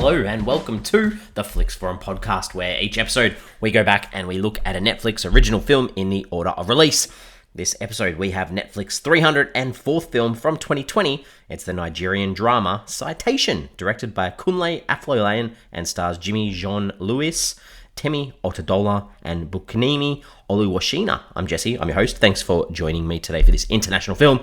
Hello and welcome to the Flix Forum podcast, where each episode we go back and we look at a Netflix original film in the order of release. This episode we have Netflix 304th film from 2020. It's the Nigerian drama Citation, directed by Kunle Afolayan and stars Jimmy Jean-Louis, Temi, Otedola, and Bukunmi, Oluwashina. I'm Jesse, I'm your host. Thanks for joining me today for this international film.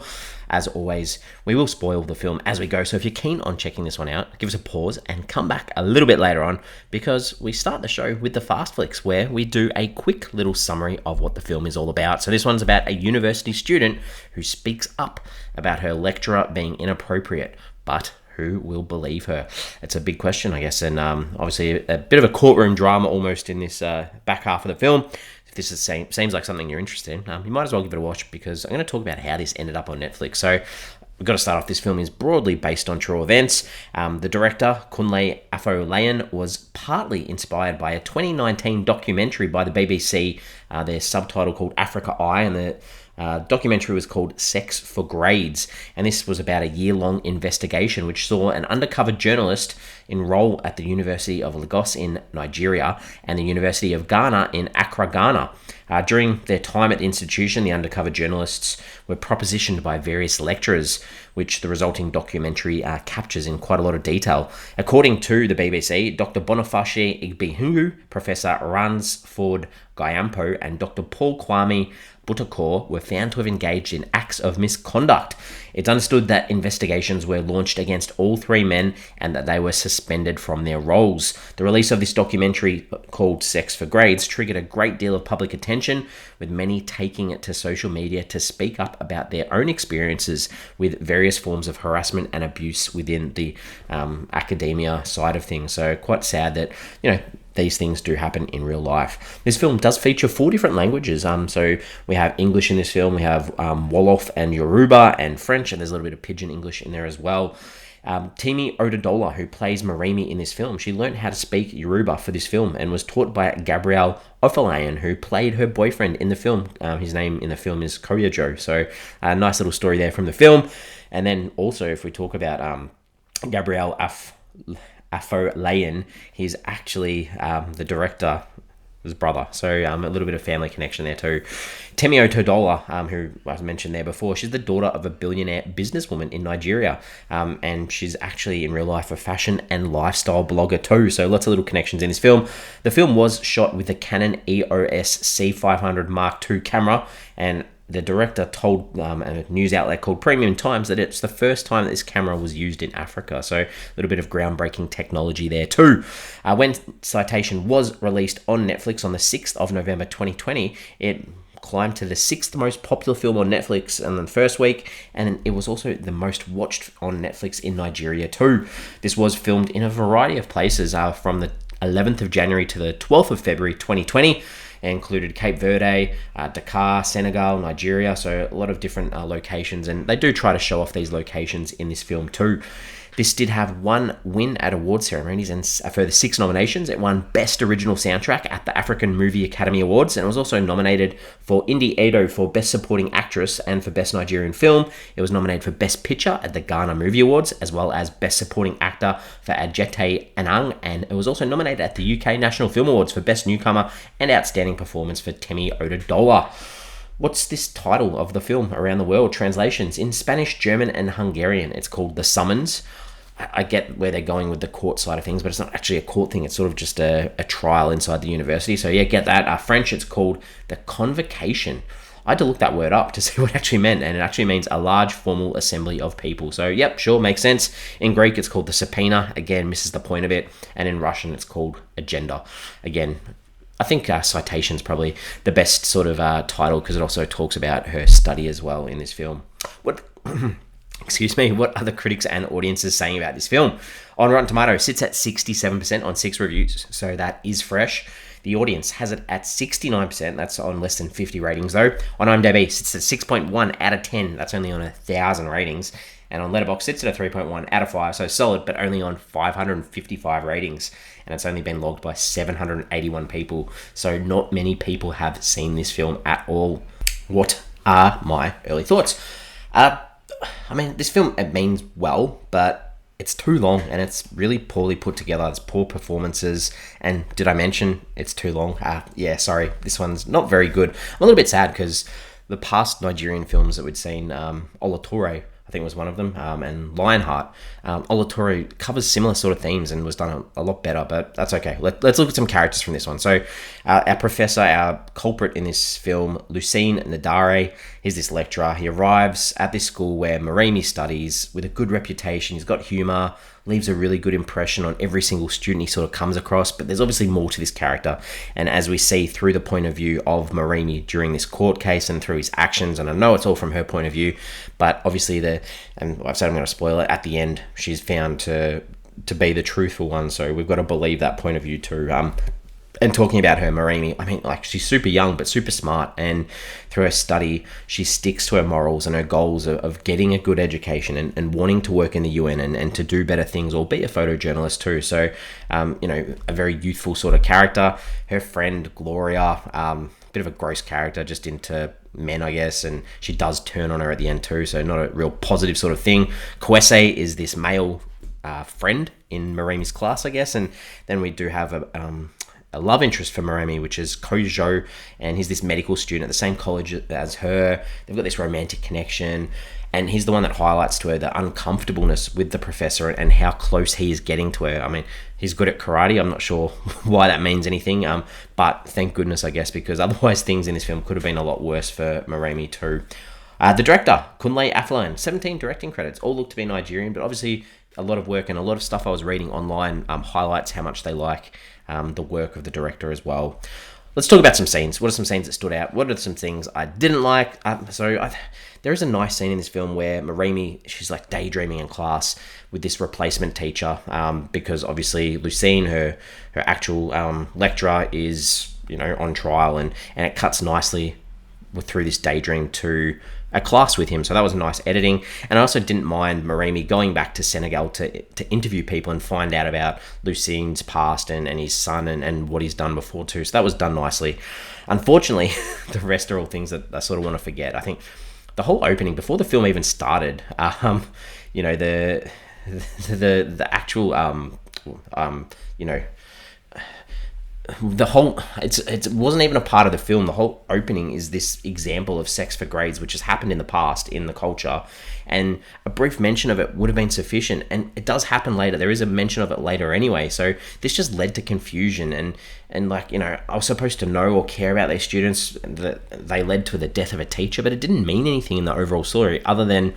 As always, we will spoil the film as we go, so if you're keen on checking this one out, give us a pause and come back a little bit later on, because we start the show with the Fast Flicks, where we do a quick little summary of what the film is all about. So this one's about a university student who speaks up about her lecturer being inappropriate, but who will believe her? It's a big question, I guess, and obviously a bit of a courtroom drama almost in this back half of the film. If this seems like something you're interested in, you might as well give it a watch, because I'm going to talk about how this ended up on Netflix. So we've got to start off. This film is broadly based on true events. The director, Kunle Afolayan, was partly inspired by a 2019 documentary by the BBC, their subtitle called Africa Eye, and the documentary was called Sex for Grades, and this was about a year-long investigation which saw an undercover journalist enroll at the University of Lagos in Nigeria and the University of Ghana in Accra, Ghana. During their time at the institution, the undercover journalists were propositioned by various lecturers, which the resulting documentary captures in quite a lot of detail. According to the BBC, Dr. Boniface Igbehungu, Professor Ransford Gayampo, and Dr. Paul Kwame Butakor were found to have engaged in acts of misconduct. It's understood that investigations were launched against all three men and that they were suspended from their roles. The release of this documentary, called Sex for Grades, triggered a great deal of public attention, with many taking it to social media to speak up about their own experiences with various forms of harassment and abuse within the academia side of things. So quite sad that, these things do happen in real life. This film does feature 4 different languages. So we have English in this film, we have Wolof and Yoruba and French, and there's a little bit of Pidgin English in there as well. Temi Otedola, who plays Marimi in this film, she learned how to speak Yoruba for this film and was taught by Gabriel Afolayan, who played her boyfriend in the film. His name in the film is Koyajo. So a nice little story there from the film. And then also, if we talk about Gabriel Afolayan, he's actually the director's brother, so a little bit of family connection there too. Temi Otedola, who I mentioned there before, she's the daughter of a billionaire businesswoman in Nigeria, and she's actually in real life a fashion and lifestyle blogger too, so lots of little connections in this film. The film was shot with the Canon EOS C500 Mark II camera, and the director told a news outlet called Premium Times that it's the first time that this camera was used in Africa. So a little bit of groundbreaking technology there too. When Citation was released on Netflix on the 6th of November 2020, it climbed to the 6th most popular film on Netflix in the first week, and it was also the most watched on Netflix in Nigeria too. This was filmed in a variety of places from the 11th of January to the 12th of February 2020. It included Cape Verde, Dakar, Senegal, Nigeria, so a lot of different locations, and they do try to show off these locations in this film too. This did have 1 win at award ceremonies, and for the 6 nominations, it won Best Original Soundtrack at the African Movie Academy Awards, and it was also nominated for Indi Edo for Best Supporting Actress and for Best Nigerian Film. It was nominated for Best Picture at the Ghana Movie Awards, as well as Best Supporting Actor for Adjete Anang, and it was also nominated at the UK National Film Awards for Best Newcomer and Outstanding Performance for Temi Otedola. What's this title of the film around the world? Translations in Spanish, German, and Hungarian. It's called The Summons. I get where they're going with the court side of things, but it's not actually a court thing. It's sort of just a trial inside the university. So yeah, get that. French, it's called The Convocation. I had to look that word up to see what it actually meant, and it actually means a large formal assembly of people. So yep, sure, makes sense. In Greek, it's called the subpoena. Again, misses the point of it. And in Russian, it's called agenda. Again, I think Citation's probably the best sort of title, because it also talks about her study as well in this film. What are the critics and audiences saying about this film? On Rotten Tomatoes, sits at 67% on 6 reviews, so that is fresh. The audience has it at 69%. That's on less than 50 ratings, though. On IMDb, sits at 6.1 out of 10. That's only on 1,000 ratings. And on Letterboxd, sits at a 3.1 out of 5, so solid, but only on 555 ratings. And it's only been logged by 781 people. So not many people have seen this film at all. What are my early thoughts? This film, it means well, but it's too long and it's really poorly put together. It's poor performances. And did I mention it's too long? Yeah, sorry. This one's not very good. I'm a little bit sad because the past Nigerian films that we'd seen, Olatorre, I think was one of them, and Lionheart. Olatorre covers similar sort of themes and was done a lot better, but that's okay. Let's look at some characters from this one. So our professor, our culprit in this film, Lucene Ndare, he's this lecturer. He arrives at this school where Maremi studies with a good reputation. He's got humour, leaves a really good impression on every single student he sort of comes across, but there's obviously more to this character. And as we see through the point of view of Maremi during this court case and through his actions, and I know it's all from her point of view, but obviously and I've said I'm going to spoil it, at the end she's found to be the truthful one, so we've got to believe that point of view too. And talking about her, Maremi, I mean, like, she's super young but super smart, and through her study she sticks to her morals and her goals of getting a good education and wanting to work in the UN and to do better things, or be a photojournalist too. So a very youthful sort of character. Her friend Gloria, bit of a gross character, just into men, I guess, and she does turn on her at the end too, so not a real positive sort of thing. Kwese is this male friend in Maremi's class, I guess, and then we do have a love interest for Maremi, which is Kojo, and he's this medical student at the same college as her. They've got this romantic connection, and he's the one that highlights to her the uncomfortableness with the professor and how close he is getting to her. I mean, he's good at karate. I'm not sure why that means anything, but thank goodness, I guess, because otherwise things in this film could have been a lot worse for Maremi too. The director, Kunle Afolayan, 17 directing credits, all look to be Nigerian, but obviously a lot of work and a lot of stuff I was reading online highlights how much they like the work of the director as well. Let's talk about some scenes. What are some scenes that stood out? What are some things I didn't like? There is a nice scene in this film where Maremi, she's like daydreaming in class with this replacement teacher, because obviously Lucene, her actual lecturer, is on trial, and it cuts nicely through this daydream to a class with him. So that was nice editing. And I also didn't mind Maremi going back to Senegal to interview people and find out about Lucene's past and his son and what he's done before too. So that was done nicely. Unfortunately, the rest are all things that I sort of want to forget. I think the whole opening, before the film even started, the actual the whole, it wasn't even a part of the film. The whole opening is this example of sex for grades, which has happened in the past in the culture, and a brief mention of it would have been sufficient, and it does happen later. There is a mention of it later anyway, so this just led to confusion, and I was supposed to know or care about these students, that they led to the death of a teacher, but it didn't mean anything in the overall story other than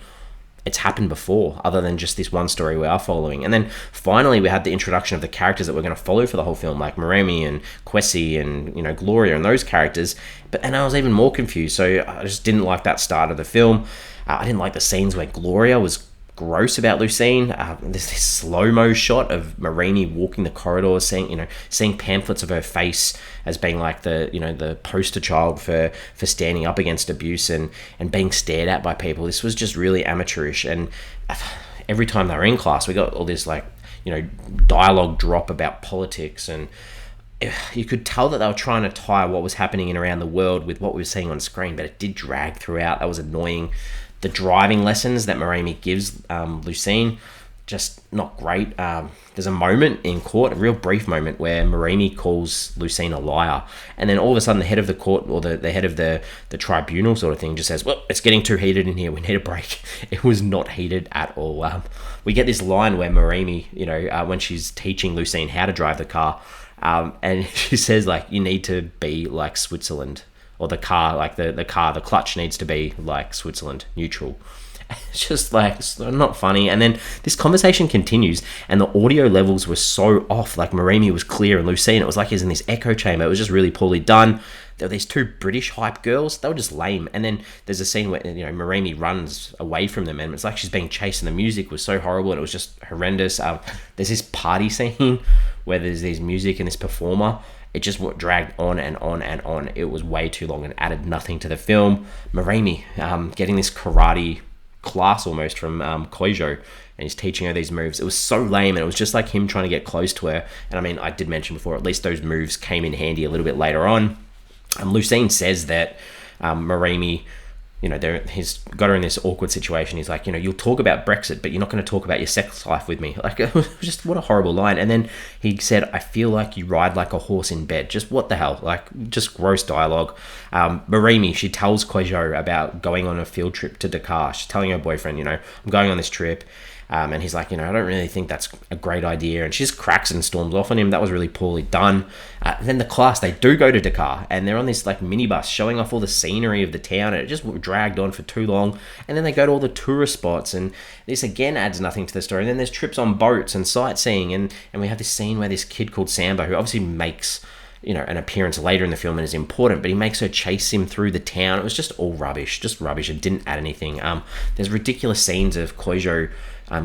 it's happened before, other than just this one story we are following. And then finally we had the introduction of the characters that we're going to follow for the whole film, like Maremi and Kwesi and Gloria and those characters. And I was even more confused, so I just didn't like that start of the film. I didn't like the scenes where Gloria was gross about Lucene. There's this slow-mo shot of Maremi walking the corridors, seeing pamphlets of her face as being like the poster child for standing up against abuse and being stared at by people. This was just really amateurish, and every time they were in class we got all this dialogue drop about politics, and you could tell that they were trying to tie what was happening in around the world with what we were seeing on screen, but it did drag throughout. That was annoying. The driving lessons that Maremi gives Lucene, just not great. There's a moment in court, a real brief moment, where Maremi calls Lucene a liar, and then all of a sudden the head of the court, or the head of the tribunal sort of thing, just says, well, it's getting too heated in here, we need a break. It was not heated at all. We get this line where Maremi, when she's teaching Lucene how to drive the car, and she says, you need to be like Switzerland, or the car, the clutch needs to be like Switzerland, neutral. It's just it's not funny. And then this conversation continues, and the audio levels were so off. Maremi was clear, and Lucene, it was like he was in this echo chamber. It was just really poorly done. There were these two British hype girls. They were just lame. And then there's a scene where Maremi runs away from them, and it's like she's being chased, and the music was so horrible, and it was just horrendous. There's this party scene where there's this music and this performer. It just dragged on and on and on. It was way too long and added nothing to the film. Maremi getting this karate class almost from Kojo, and he's teaching her these moves. It was so lame, and it was just like him trying to get close to her. And I did mention before, at least those moves came in handy a little bit later on. Lucene says that Maremi he's got her in this awkward situation. He's like, you'll talk about Brexit, but you're not going to talk about your sex life with me. Like, it was just, what a horrible line. And then he said, I feel like you ride like a horse in bed. Just what the hell? Like, just gross dialogue. Marimi, she tells Kwejo about going on a field trip to Dakar. She's telling her boyfriend, I'm going on this trip. And he's like, I don't really think that's a great idea. And she just cracks and storms off on him. That was really poorly done. Then the class, they do go to Dakar, and they're on this like minibus showing off all the scenery of the town, and it just dragged on for too long. And then they go to all the tourist spots, and this again adds nothing to the story. And then there's trips on boats and sightseeing, and we have this scene where this kid called Samba, who obviously makes an appearance later in the film and is important, but he makes her chase him through the town. It was just all rubbish. It didn't add anything. There's ridiculous scenes of Kwejo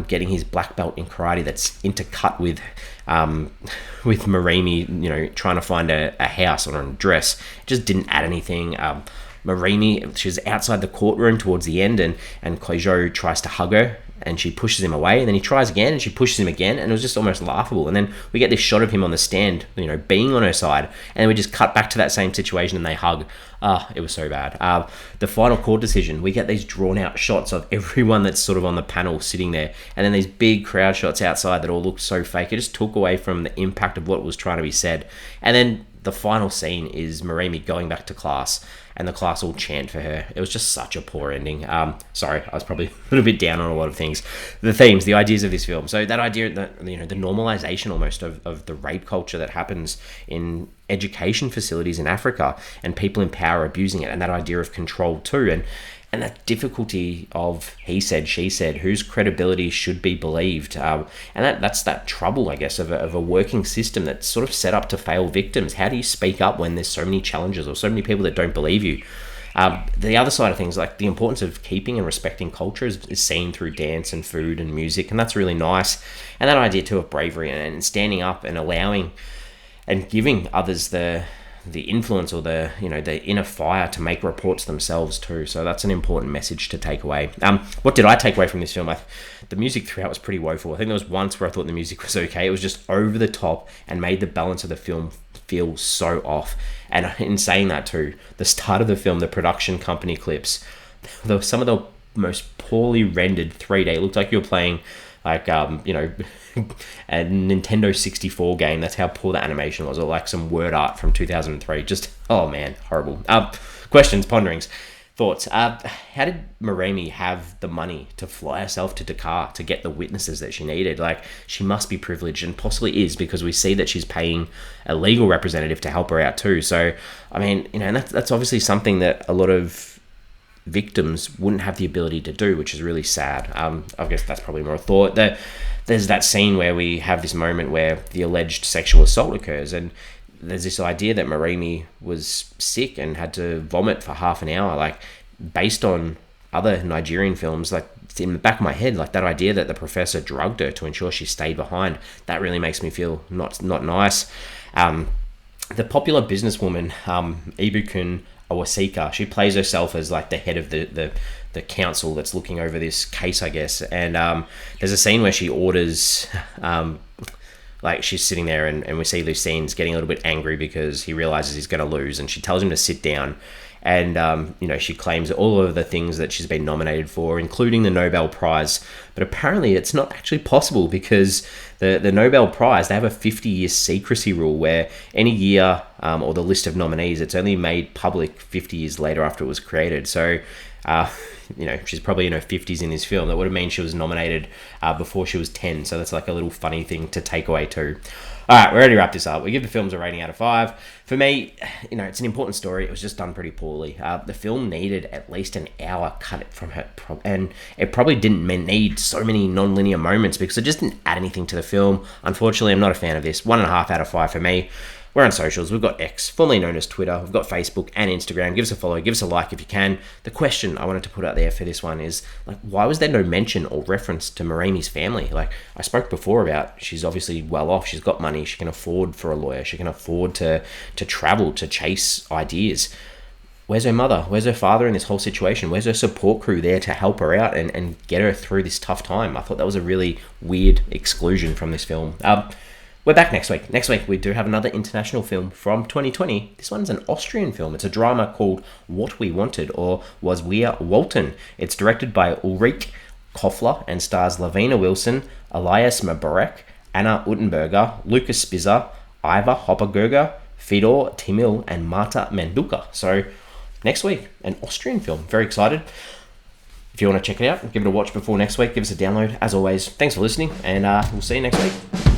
getting his black belt in karate that's intercut with Marimi, trying to find a house or a dress. It just didn't add anything. Marimi, she's outside the courtroom towards the end, and Kwejo tries to hug her, and she pushes him away, and then he tries again, and she pushes him again, and it was just almost laughable. And then we get this shot of him on the stand, being on her side, and then we just cut back to that same situation, and they hug. It was so bad. The final court decision, we get these drawn out shots of everyone that's sort of on the panel sitting there, and then these big crowd shots outside that all looked so fake. It just took away from the impact of what was trying to be said. And then the final scene is Marimi going back to class, and the class all chant for her. It was just such a poor ending. Sorry, I was probably a little bit down on a lot of things. The themes, the ideas of this film. So that idea that, the normalization almost of the rape culture that happens in education facilities in Africa, and people in power abusing it, and that idea of control too, and that difficulty of he said, she said, whose credibility should be believed. And that's that trouble, I guess, of a working system that's sort of set up to fail victims. How do you speak up when there's so many challenges or so many people that don't believe you? The other side of things, like the importance of keeping and respecting culture is seen through dance and food and music, and that's really nice. And that idea too of bravery and standing up and allowing and giving others the influence or the inner fire to make reports themselves too. So that's an important message to take away. What did I take away from this film? The music throughout was pretty woeful. I think there was once where I thought the music was okay. It was just over the top and made the balance of the film feel so off. And in saying that too, the start of the film, the production company clips, some of the most poorly rendered 3D. It looked like you were playing like a Nintendo 64 game. That's how poor the animation was, or like some word art from 2003. Just, oh man, horrible. Questions, ponderings, thoughts. How did Marimi have the money to fly herself to Dakar to get the witnesses that she needed? Like, she must be privileged, and possibly is, because we see that she's paying a legal representative to help her out too. So, I mean, and that's obviously something that a lot of victims wouldn't have the ability to do, which is really sad. I guess that's probably more a thought. There's that scene where we have this moment where the alleged sexual assault occurs, and there's this idea that Marimi was sick and had to vomit for half an hour, like based on other Nigerian films. Like, in the back of my head, like that idea that the professor drugged her to ensure she stayed behind, that really makes me feel not nice. The popular businesswoman, Ibukun Awasika, she plays herself as like the head of the council that's looking over this case, I guess. And there's a scene where she orders, like she's sitting there, and we see Lucine's getting a little bit angry because he realizes he's going to lose, and she tells him to sit down. And she claims all of the things that she's been nominated for, including the Nobel Prize. But apparently it's not actually possible, because the Nobel Prize, they have a 50-year secrecy rule where any year or the list of nominees, it's only made public 50 years later after it was created. So she's probably in her 50s in this film. That would have meant she was nominated before she was 10. So that's like a little funny thing to take away too. All right, we're ready to wrap this up. We give the films a rating out of 5. For me, it's an important story. It was just done pretty poorly. The film needed at least an hour cut from it, and it probably didn't need so many non-linear moments, because it just didn't add anything to the film. Unfortunately, I'm not a fan of this. 1.5 out of 5 for me. We're on socials. We've got X, formerly known as Twitter. We've got Facebook and Instagram. Give us a follow. Give us a like if you can. The question I wanted to put out there for this one is, like, why was there no mention or reference to Marimi's family? Like, I spoke before about, she's obviously well off. She's got money. She can afford for a lawyer. She can afford to travel, to chase ideas. Where's her mother? Where's her father in this whole situation? Where's her support crew there to help her out and get her through this tough time? I thought that was a really weird exclusion from this film. We're back next week. Next week, we do have another international film from 2020. This one's an Austrian film. It's a drama called What We Wanted, or Was Wir Wollten. It's directed by Ulrich Koffler and stars Lavina Wilson, Elias Mabarek, Anna Uttenberger, Lucas Spitzer, Iva Hoppergerger, Fedor Timil, and Marta Menduka. So next week, an Austrian film. Very excited. If you want to check it out, give it a watch before next week. Give us a download. As always, thanks for listening, and we'll see you next week.